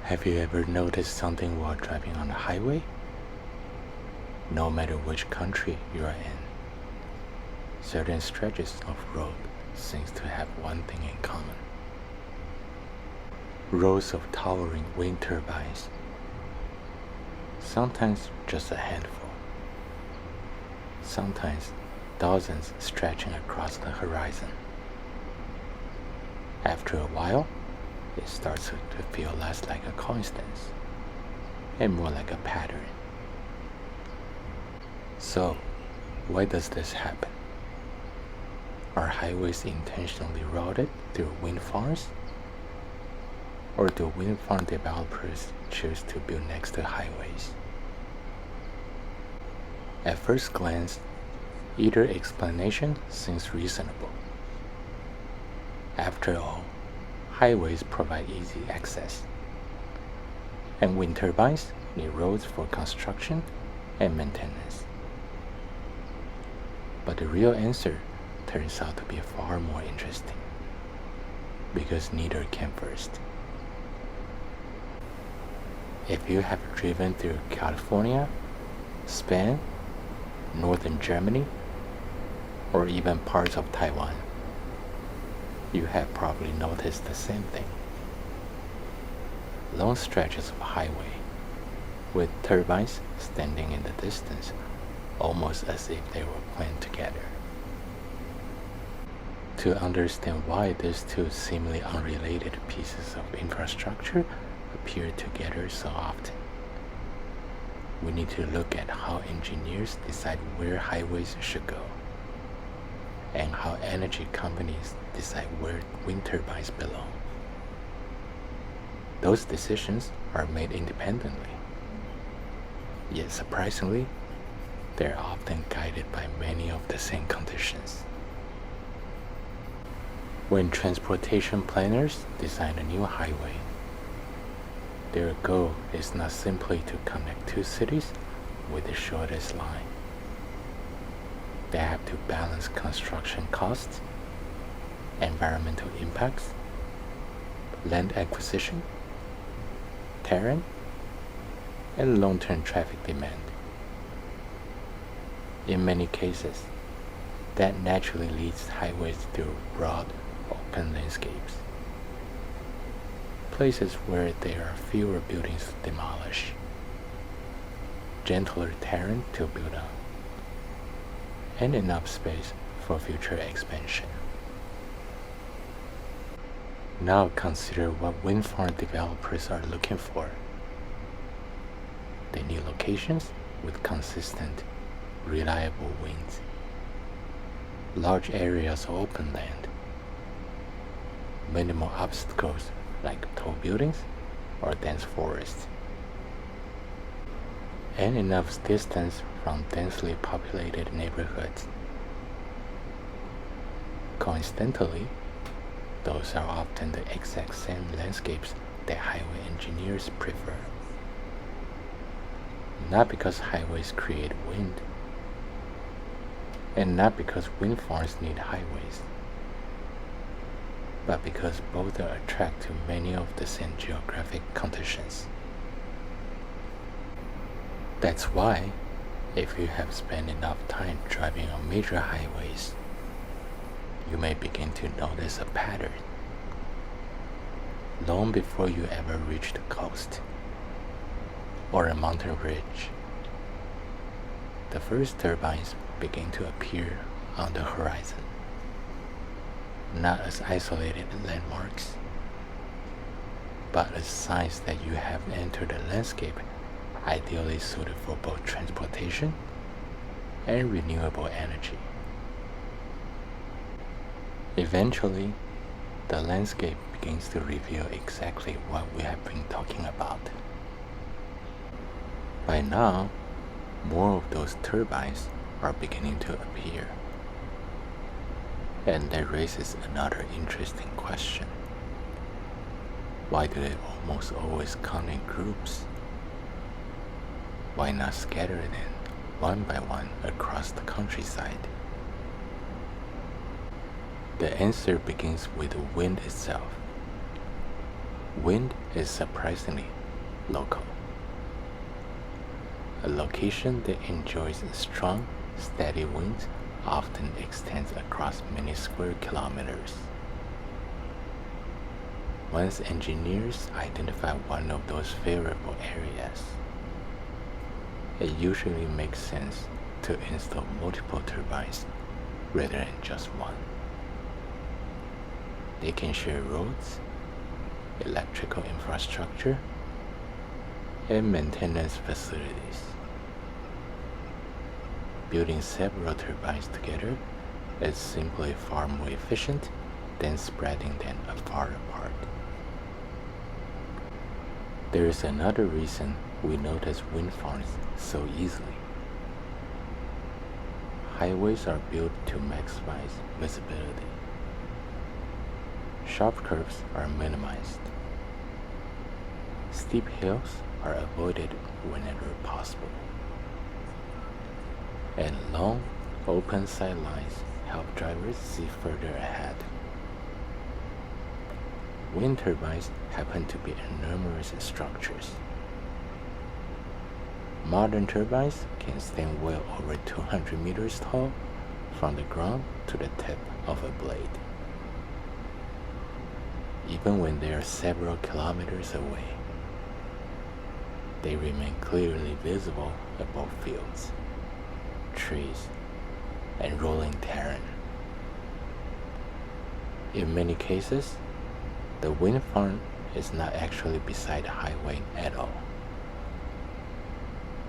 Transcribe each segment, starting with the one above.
Have you ever noticed something while driving on the highway? No matter which country you are in, certain stretches of road seems to have one thing in common. Rows of towering wind turbines, sometimes just a handful, sometimes dozens stretching across the horizon. After a while, it starts to feel less like a coincidence and more like a pattern. So, why does this happen? Are highways intentionally routed through wind farms? Or do wind farm developers choose to build next to highways? At first glance, either explanation seems reasonable. After all, highways provide easy access, and wind turbines need roads for construction and maintenance. But the real answer turns out to be far more interesting, because neither came first. If you have driven through California, Spain, northern Germany, or even parts of Taiwan, you have probably noticed the same thing. Long stretches of highway with turbines standing in the distance, almost as if they were planned together. To understand why these two seemingly unrelated pieces of infrastructure appear together so often, we need to look at how engineers decide where highways should go, and how energy companies decide where wind turbines belong. Those decisions are made independently, yet surprisingly, they're often guided by many of the same conditions. When transportation planners design a new highway, their goal is not simply to connect two cities with the shortest line. They have to balance construction costs, environmental impacts, land acquisition, terrain, and long-term traffic demand. In many cases, that naturally leads highways through broad, open landscapes, places where there are fewer buildings to demolish, gentler terrain to build on, and enough space for future expansion. Now consider what wind farm developers are looking for. They need locations with consistent, reliable winds, large areas of open land, minimal obstacles like tall buildings or dense forests, and enough distance from densely populated neighborhoods. Coincidentally, those are often the exact same landscapes that highway engineers prefer. Not because highways create wind, and not because wind farms need highways, but because both are attracted to many of the same geographic conditions. That's why, if you have spent enough time driving on major highways, you may begin to notice a pattern. Long before you ever reach the coast or a mountain ridge, the first turbines begin to appear on the horizon, not as isolated landmarks, but as signs that you have entered a landscape ideally suited for both transportation and renewable energy. Eventually, the landscape begins to reveal exactly what we have been talking about. By now, more of those turbines are beginning to appear. And that raises another interesting question. Why do they almost always come in groups? Why not scatter them one by one across the countryside? The answer begins with the wind itself. Wind is surprisingly local. A location that enjoys strong, steady winds often extends across many square kilometers. Once engineers identify one of those favorable areas, it usually makes sense to install multiple turbines rather than just one. They can share roads, electrical infrastructure, and maintenance facilities. Building several turbines together is simply far more efficient than spreading them far apart. There is another reason we notice wind farms so easily. Highways are built to maximize visibility. Sharp curves are minimized. Steep hills are avoided whenever possible. And long, open sidelines help drivers see further ahead. Wind turbines happen to be enormous structures. Modern turbines can stand well over 200 meters tall from the ground to the tip of a blade. Even when they are several kilometers away, they remain clearly visible above fields, trees, and rolling terrain. In many cases, the wind farm is not actually beside the highway at all.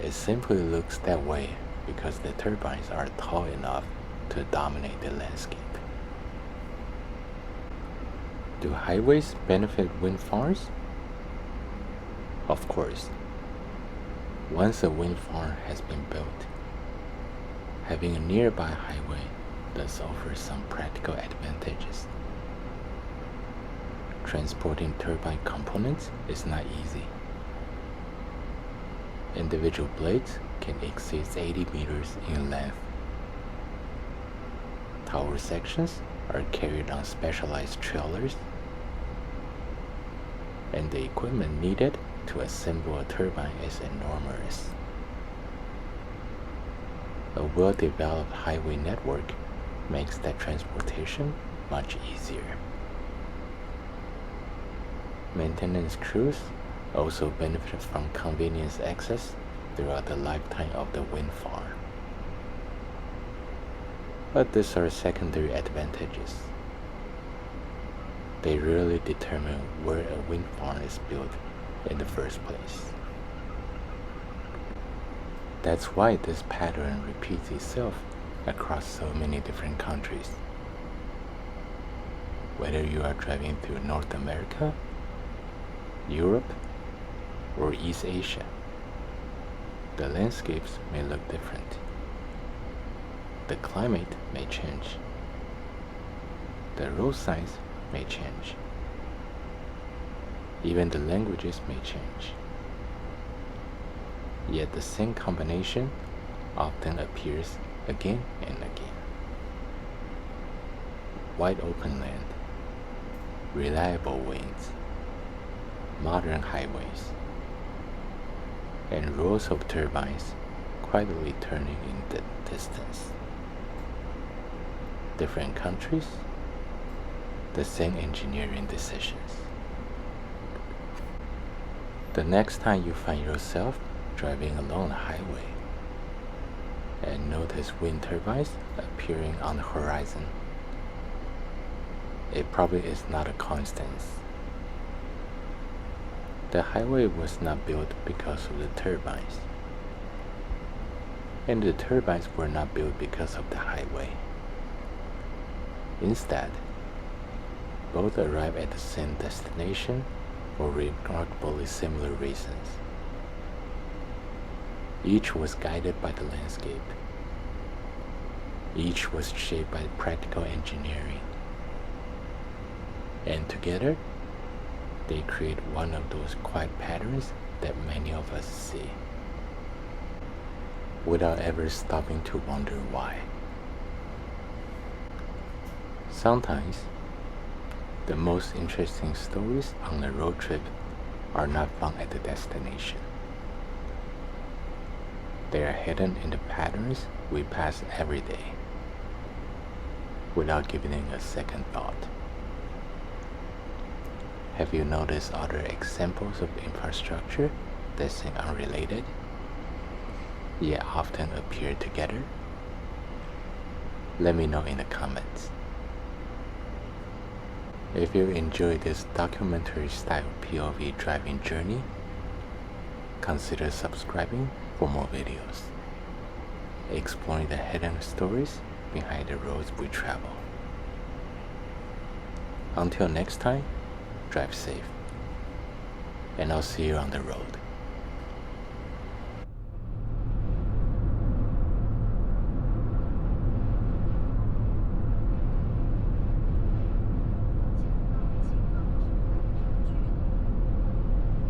It simply looks that way because the turbines are tall enough to dominate the landscape. Do highways benefit wind farms? Of course. Once a wind farm has been built, having a nearby highway does offer some practical advantages. Transporting turbine components is not easy. Individual blades can exceed 80 meters in length. Tower sections are carried on specialized trailers, and the equipment needed to assemble a turbine is enormous. A well-developed highway network makes that transportation much easier. Maintenance crews also benefit from convenience access throughout the lifetime of the wind farm. But these are secondary advantages. They rarely determine where a wind farm is built in the first place. That's why this pattern repeats itself across so many different countries. Whether you are driving through North America, Europe, or East Asia, the landscapes may look different. The climate may change. The road signs may change. Even the languages may change. Yet the same combination often appears again and again. Wide open land, reliable winds, modern highways, and rows of turbines quietly turning in the distance. Different countries, the same engineering decisions. The next time you find yourself driving along the highway and notice wind turbines appearing on the horizon, it probably is not a coincidence. The highway was not built because of the turbines, and the turbines were not built because of the highway. Instead, both arrive at the same destination for remarkably similar reasons. Each was guided by the landscape. Each was shaped by practical engineering. And together, they create one of those quiet patterns that many of us see, without ever stopping to wonder why. Sometimes, The most interesting stories on a road trip are not found at the destination. They are hidden in the patterns we pass every day, without giving it a second thought. Have you noticed other examples of infrastructure that seem unrelated, yet often appear together? Let me know in the comments. If you enjoyed this documentary-style POV driving journey, consider subscribing for more videos, exploring the hidden stories behind the roads we travel. Until next time, drive safe, and I'll see you on the road.